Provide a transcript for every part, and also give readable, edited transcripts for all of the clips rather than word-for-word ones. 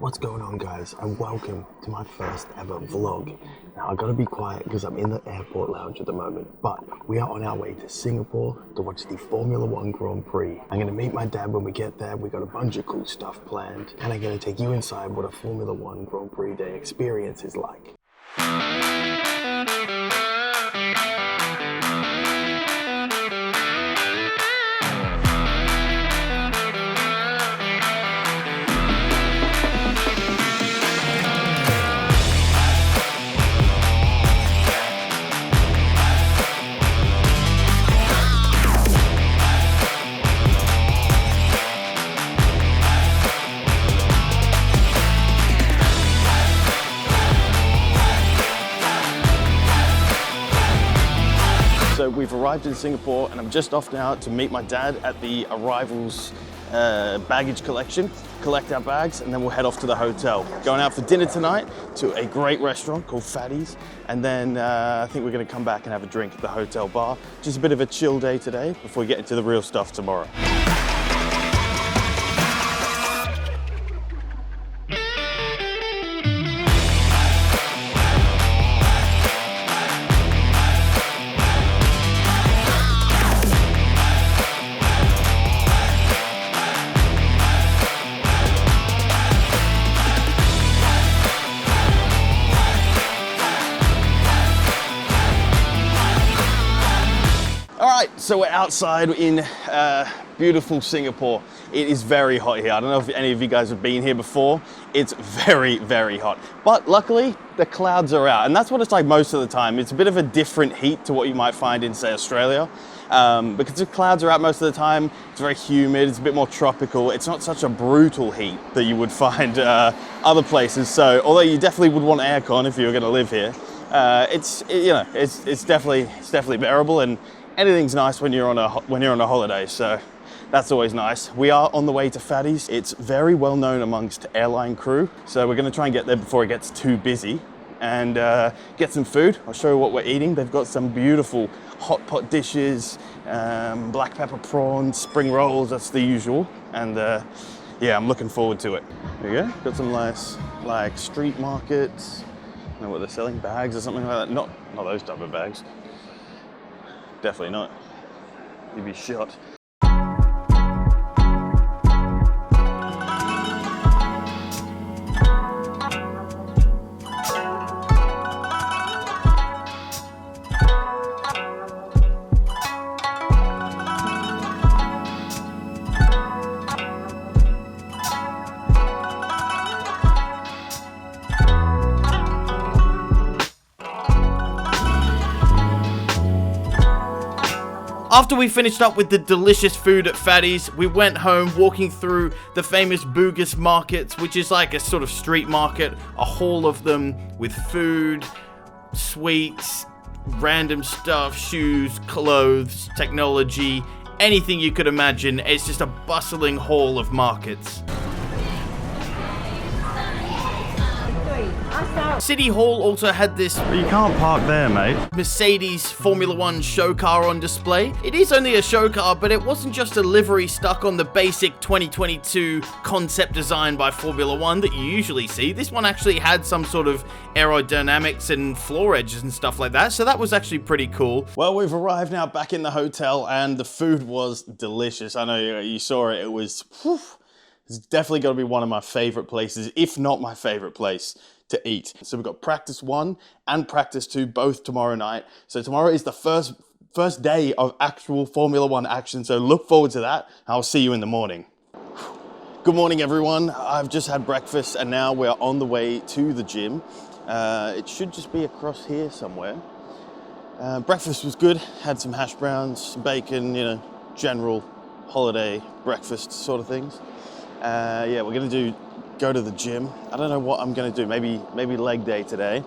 What's going on, guys, and welcome to my first ever vlog. Now I gotta be quiet because I'm in the airport lounge at the moment, but we are on our way to Singapore to watch the Formula 1 Grand Prix. I'm gonna meet my dad when we get there. We got a bunch of cool stuff planned, and I'm gonna take you inside what a Formula 1 Grand Prix day experience is like. So we've arrived in Singapore and I'm just off now to meet my dad at the arrivals baggage collection, collect our bags, and then we'll head off to the hotel. Going out for dinner tonight to a great restaurant called Fatty's, and then I think we're gonna come back and have a drink at the hotel bar. Just a bit of a chill day today before we get into the real stuff tomorrow. So we're outside in beautiful Singapore. It is very hot here. I don't know if any of you guys have been here before. It's very, very hot. But luckily, the clouds are out. And that's what it's like most of the time. It's a bit of a different heat to what you might find in, say, Australia. Because the clouds are out most of the time. It's very humid. It's a bit more tropical. It's not such a brutal heat that you would find other places. So although you definitely would want aircon if you were going to live here, it's definitely bearable, and anything's nice when you're on a holiday, so that's always nice. We are on the way to Fatty's. It's very well known amongst airline crew, so we're going to try and get there before it gets too busy and get some food. I'll show you what we're eating. They've got some beautiful hot pot dishes, black pepper prawns, spring rolls, that's the usual, and yeah, I'm looking forward to it. There you go. Got some nice like street markets. I don't know what they're selling, bags or something like that. Not those type of bags. Definitely not. You'd be shot. After we finished up with the delicious food at Fatty's, we went home walking through the famous Bugis markets, which is like a sort of street market, a hall of them with food, sweets, random stuff, shoes, clothes, technology, anything you could imagine. It's just a bustling hall of markets. City Hall also had this But you can't park there, mate. Mercedes Formula 1 show car on display. It is only a show car, but it wasn't just a livery stuck on the basic 2022 concept design by Formula 1 that you usually see. This one actually had some sort of aerodynamics and floor edges and stuff like that, so that was actually pretty cool. Well, we've arrived now back in the hotel, and the food was delicious. I know you saw it. It was, whew, it's definitely got to be one of my favorite places, if not my favorite place to eat. So we've got practice 1 and practice 2 both tomorrow night. So tomorrow is the first day of actual Formula 1 action. So look forward to that. I'll see you in the morning. Good morning, everyone. I've just had breakfast and now we're on the way to the gym. It should just be across here somewhere. Breakfast was good. Had some hash browns, some bacon, you know, general holiday breakfast sort of things. Yeah, we're gonna go to the gym. I don't know what I'm gonna do. Maybe leg day today.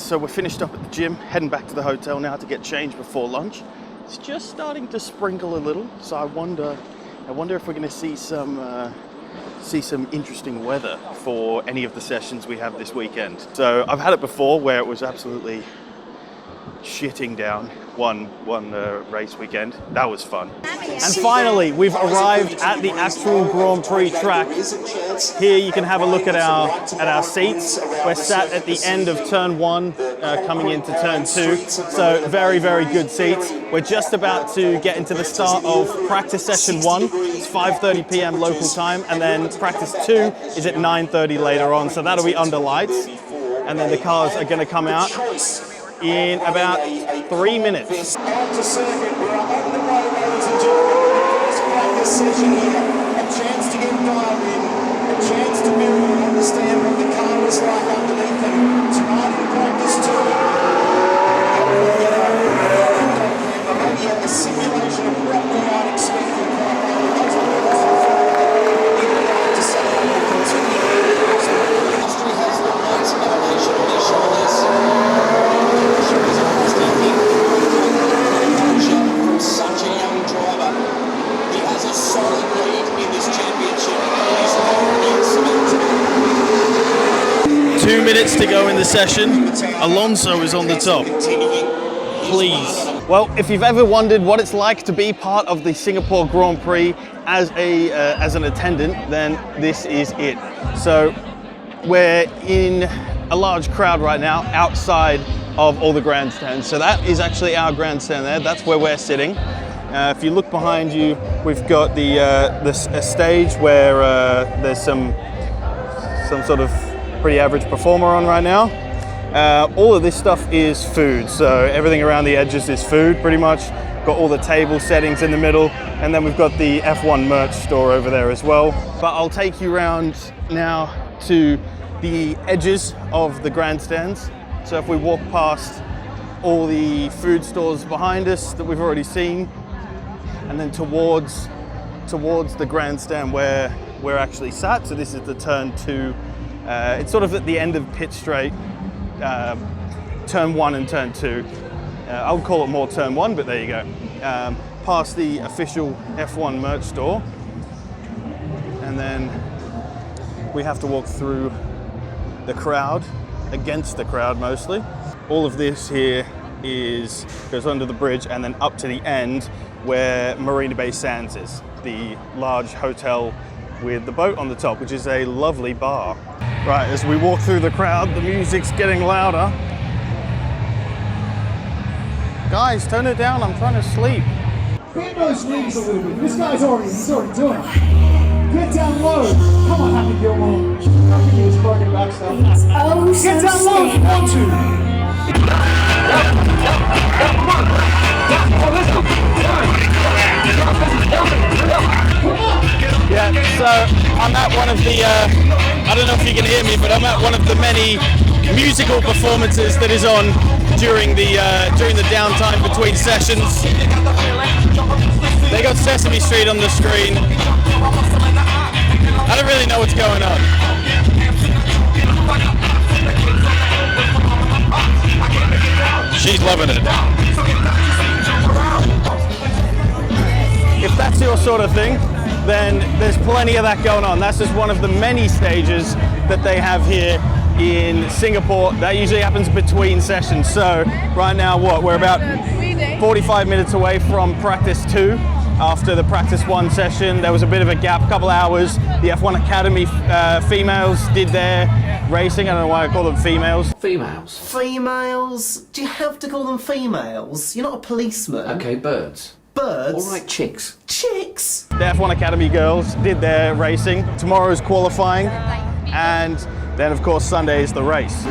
so we're finished up at the gym, heading back to the hotel now to get changed before lunch. It's just starting to sprinkle a little, so I wonder if we're going to see some interesting weather for any of the sessions we have this weekend. So I've had it before where it was absolutely shitting down one race weekend. That was fun. And finally, we've arrived at the actual Grand Prix track. Here you can have a look at our seats. We're sat at the end of turn 1, coming into turn 2. So very, very good seats. We're just about to get into the start of practice session 1. It's 5:30 p.m. local time, and then practice 2 is at 9:30 later on. So that'll be under lights, and then the cars are going to come out in about 3 minutes. Onto circuit, we're on the way, ladies and gentlemen, for the first practice session here. A chance to get dialed in, a chance to mirror and understand what the car is like underneath them. Tonight in practice 2, maybe a simulation of what we might expect in quite a lot to say that will continue. Industry has the most elevation on their shoulders. From such a young driver, he has a solid lead in this championship. He's 2 minutes to go in the session. Alonso is on the top. Please. Well, if you've ever wondered what it's like to be part of the Singapore Grand Prix as an attendant, then this is it. So we're in a large crowd right now outside of all the grandstands. So that is actually our grandstand there. That's where we're sitting. If you look behind you, we've got a stage where there's some sort of pretty average performer on right now. All of this stuff is food. So everything around the edges is food pretty much. Got all the table settings in the middle. And then we've got the F1 merch store over there as well. But I'll take you around now to the edges of the grandstands. So if we walk past all the food stores behind us that we've already seen, and then towards the grandstand where we're actually sat. So this is the turn 2. It's sort of at the end of pit straight, turn 1 and turn 2. I would call it more turn 1, but there you go. Past the official F1 merch store, and then we have to walk through the crowd, against the crowd mostly. All of this here goes under the bridge and then up to the end where Marina Bay Sands is, the large hotel with the boat on the top, which is a lovely bar. Right, as we walk through the crowd, the music's getting louder. Guys, turn it down, I'm trying to sleep. Bend those knees a little bit. This guy's already doing it. Get down low. Come on, Happy Gilmore. I can use broken back stuff. Oh, Get down low if you want to. Yeah, so I'm at one of the, I don't know if you can hear me, but I'm at one of the many musical performances that is on during the downtime between sessions. They got Sesame Street on the screen. I don't really know what's going on. She's loving it. If that's your sort of thing, then there's plenty of that going on. That's just one of the many stages that they have here in Singapore. That usually happens between sessions. So right now, we're about 45 minutes away from practice 2. After the practice 1 session, there was a bit of a gap, a couple hours. The F1 Academy females did their racing. I don't know why I call them females. Females. Females? Do you have to call them females? You're not a policeman. Okay, birds. Birds? All right, chicks. Chicks? The F1 Academy girls did their racing. Tomorrow's qualifying, and then of course Sunday is the race.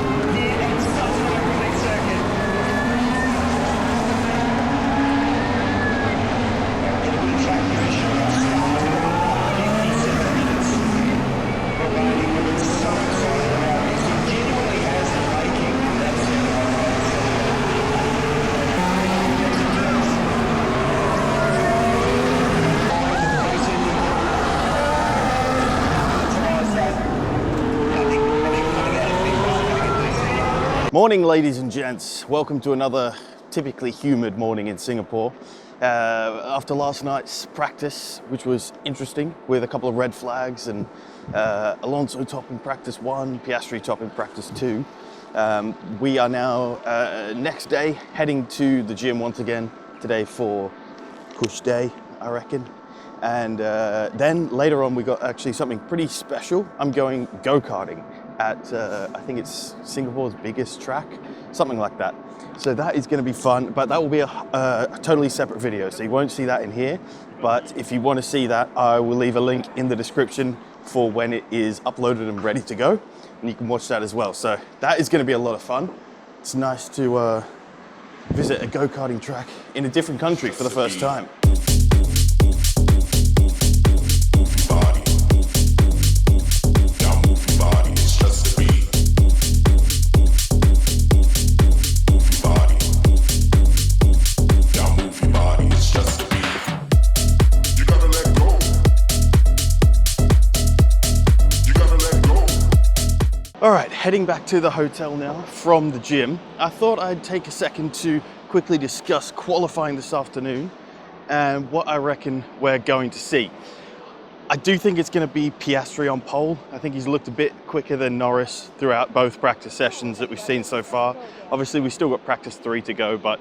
Morning, ladies and gents. Welcome to another typically humid morning in Singapore. After last night's practice, which was interesting, with a couple of red flags and Alonso topping practice 1, Piastri topping practice 2. We are now, next day, heading to the gym once again today for push day, I reckon. And then later on, we got actually something pretty special. I'm going go-karting at, I think it's Singapore's biggest track, something like that. So that is going to be fun, but that will be a totally separate video, so you won't see that in here. But if you want to see that, I will leave a link in the description for when it is uploaded and ready to go, and you can watch that as well. So that is going to be a lot of fun. It's nice to visit a go-karting track in a different country for the first time. All right, heading back to the hotel now from the gym. I thought I'd take a second to quickly discuss qualifying this afternoon and what I reckon we're going to see. I do think it's going to be Piastri on pole. I think he's looked a bit quicker than Norris throughout both practice sessions that we've seen so far. Obviously, we've still got practice 3 to go, but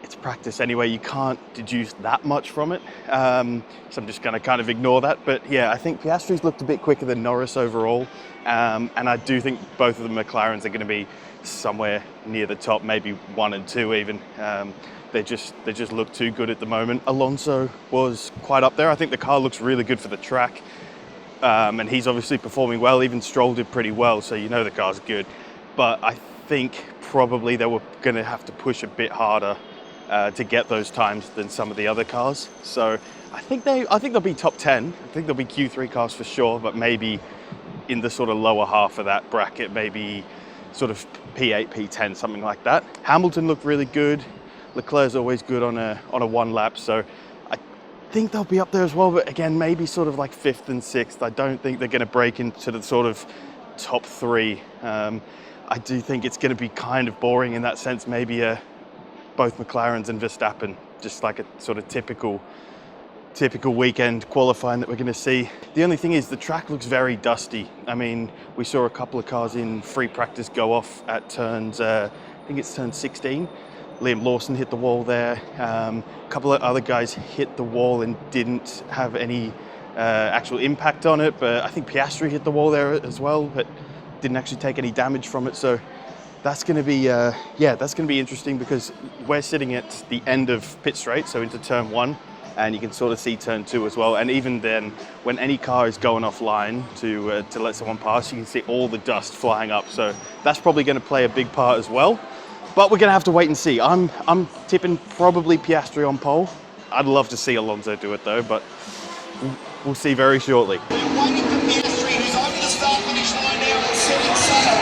it's practice anyway. You can't deduce that much from it. So I'm just going to kind of ignore that. But yeah, I think Piastri's looked a bit quicker than Norris overall. And I do think both of the McLarens are going to be somewhere near the top, maybe 1 and 2 even. They just look too good at the moment. Alonso was quite up there. I think the car looks really good for the track. And he's obviously performing well. Even Stroll did pretty well, so you know the car's good. But I think probably they were going to have to push a bit harder to get those times than some of the other cars. So I think they'll be top 10. I think they'll be Q3 cars for sure, but maybe in the sort of lower half of that bracket, maybe sort of P8, P10, something like that. Hamilton looked really good. Leclerc's always good on a one lap, so I think they'll be up there as well, but again, maybe sort of like 5th and 6th. I don't think they're going to break into the sort of top 3. I do think it's going to be kind of boring in that sense, maybe both McLarens and Verstappen, just like a sort of typical weekend qualifying that we're going to see. The only thing is the track looks very dusty. I mean, we saw a couple of cars in free practice go off at turns, I think it's turn 16. Liam Lawson hit the wall there. A couple of other guys hit the wall and didn't have any actual impact on it, but I think Piastri hit the wall there as well, but didn't actually take any damage from it. So that's going to be, that's going to be interesting because we're sitting at the end of pit straight, so into turn 1, and you can sort of see turn 2 as well. And even then, when any car is going offline to let someone pass, you can see all the dust flying up. So that's probably going to play a big part as well. But we're going to have to wait and see. I'm tipping probably Piastri on pole. I'd love to see Alonso do it though, but we'll see very shortly. We're waiting for Piastri, who's over the start finish line now and setting sail.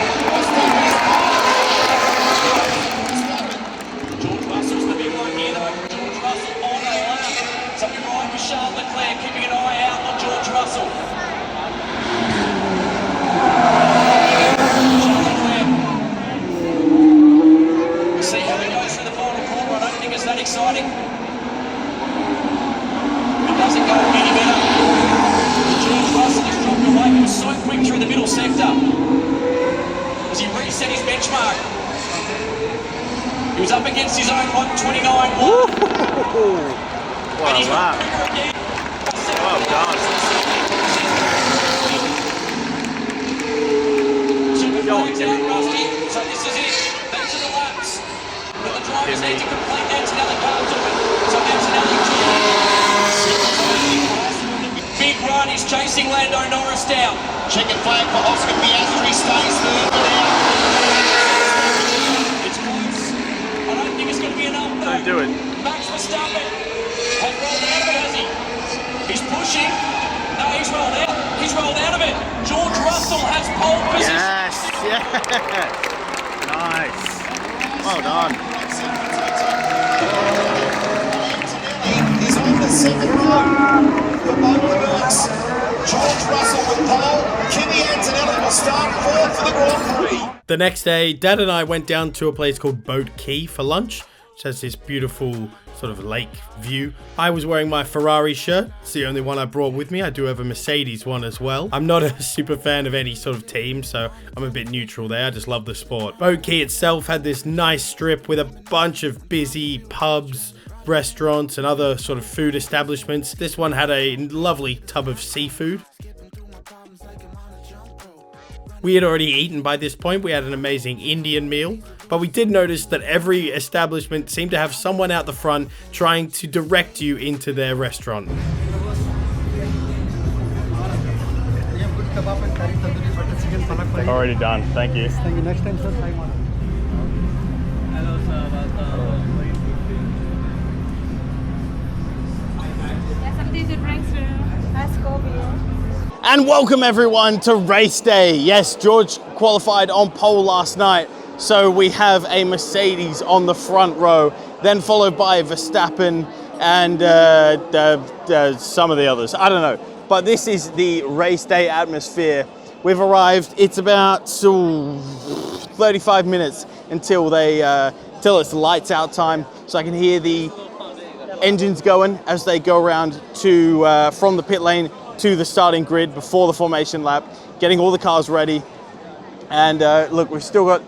George Russell's the big one here though. George Russell on a lap. So we're right with Charles Leclerc, keeping an eye out on George Russell. Charles Leclerc. We'll see how he goes through the final corner. I don't think it's that exciting. It doesn't go any better. George Russell has dropped away. He was so quick through the middle sector as he reset his benchmark. He was up against his own 129. What a lap. Well done. So this is it. These are the laps. But the drivers need to complete. Antonelli can't do it. So Antonelli big run. He's chasing Lando Norris down. Checkered flag for Oscar Piastri, stays third for now. It's close. I don't think it's going to be enough. Don't do it. Max Verstappen has rolled out of it, has he? He's pushing. No, he's rolled out. He's rolled out of it. George Russell has pole position. Yes, yeah. Nice. Well done. Antonelli is on the second row for both the works. George Russell with pole. Kimi Antonelli will start 4th for the Grand Prix. The next day, Dad and I went down to a place called Boat Quay for lunch, which has this beautiful sort of lake view. I was wearing my Ferrari shirt. It's the only one I brought with me. I do have a Mercedes one as well. I'm not a super fan of any sort of team, so I'm a bit neutral there. I just love the sport. Boat Quay itself had this nice strip with a bunch of busy pubs, restaurants, and other sort of food establishments. This one had a lovely tub of seafood. We had already eaten by this point. We had an amazing Indian meal, but we did notice that every establishment seemed to have someone out the front trying to direct you into their restaurant. Already done, thank you. Thank you. Next time, sir, try one. Something to drink through. Let's go beer. And welcome everyone to race day. Yes, George qualified on pole last night. So we have a Mercedes on the front row, then followed by Verstappen and some of the others. I don't know. But this is the race day atmosphere. We've arrived. It's about 35 minutes until till it's lights out time. So I can hear the engines going as they go around to from the pit lane to the starting grid before the formation lap, getting all the cars ready. And look, we've still got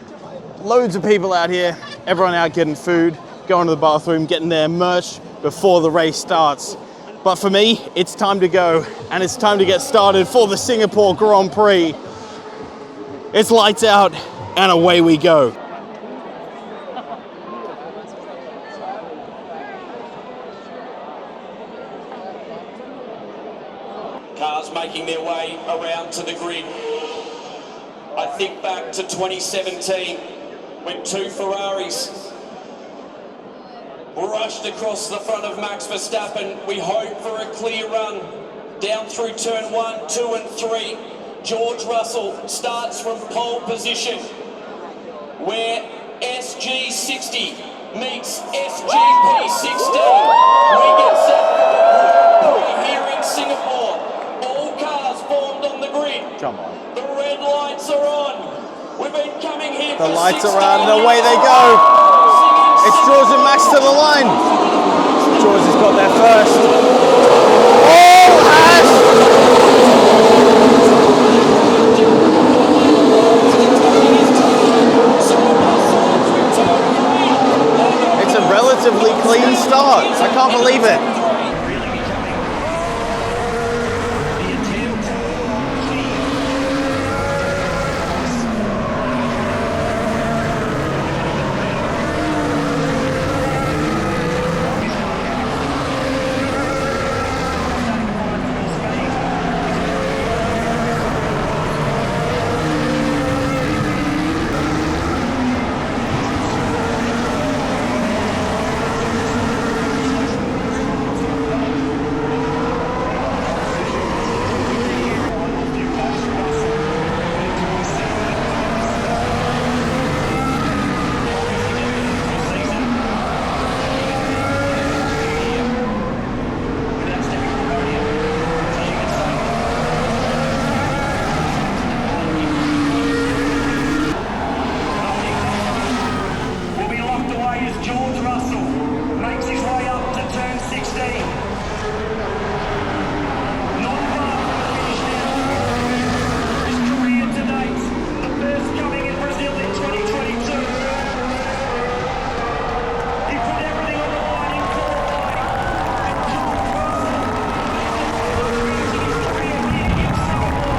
loads of people out here, everyone out getting food, going to the bathroom, getting their merch before the race starts. But for me, it's time to go, and it's time to get started for the Singapore Grand Prix. It's lights out, and away we go. Cars making their way around to the grid. I think back to 2017 when two Ferraris rushed across the front of Max Verstappen. We hope for a clear run down through turn 1, 2 and 3. George Russell starts from pole position where SG60 meets SGP16. We get set for here in Singapore. All cars formed on the grid. Come on. The red lights are on. We've been coming here The for lights 16 are on, and away they years. go. Singing It's George and Max to the line. George has got there first. Oh, Ash! It's a relatively clean start. I can't believe it. Will be locked away as George Russell makes his way up to turn 16. Not far from the finish now. His career to date, the first coming in Brazil in 2022. He put everything on the line in qualifying. And George Russell is the first in his career here in Singapore.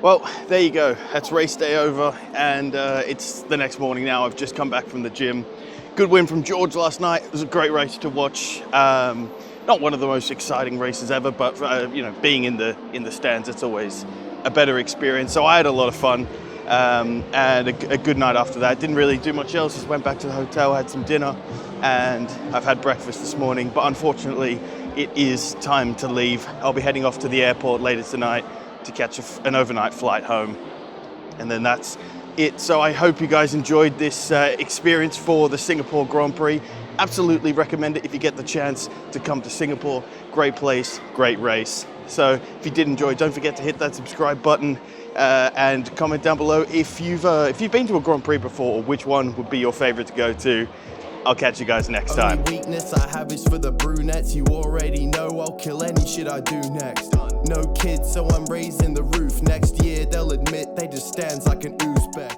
Well, there you go. That's race day over, and it's the next morning now. I've just come back from the gym. Good win from George last night. It was a great race to watch. Not one of the most exciting races ever, but you know, being in the stands, it's always a better experience. So I had a lot of fun and a good night after that. Didn't really do much else, just went back to the hotel, had some dinner, and I've had breakfast this morning. But unfortunately, it is time to leave. I'll be heading off to the airport later tonight to catch an overnight flight home. And then that's it. So I hope you guys enjoyed this experience for the Singapore Grand Prix. Absolutely recommend it if you get the chance to come to Singapore. Great place, great race. So if you did enjoy, don't forget to hit that subscribe button and comment down below if you've been to a Grand Prix before, or which one would be your favorite to go to. I'll catch you guys next time. Only weakness I have is for the brunettes. You already know I'll kill any shit I do next. No kids, so I'm raising the roof. Next year they'll admit they just stands like an Uzbek.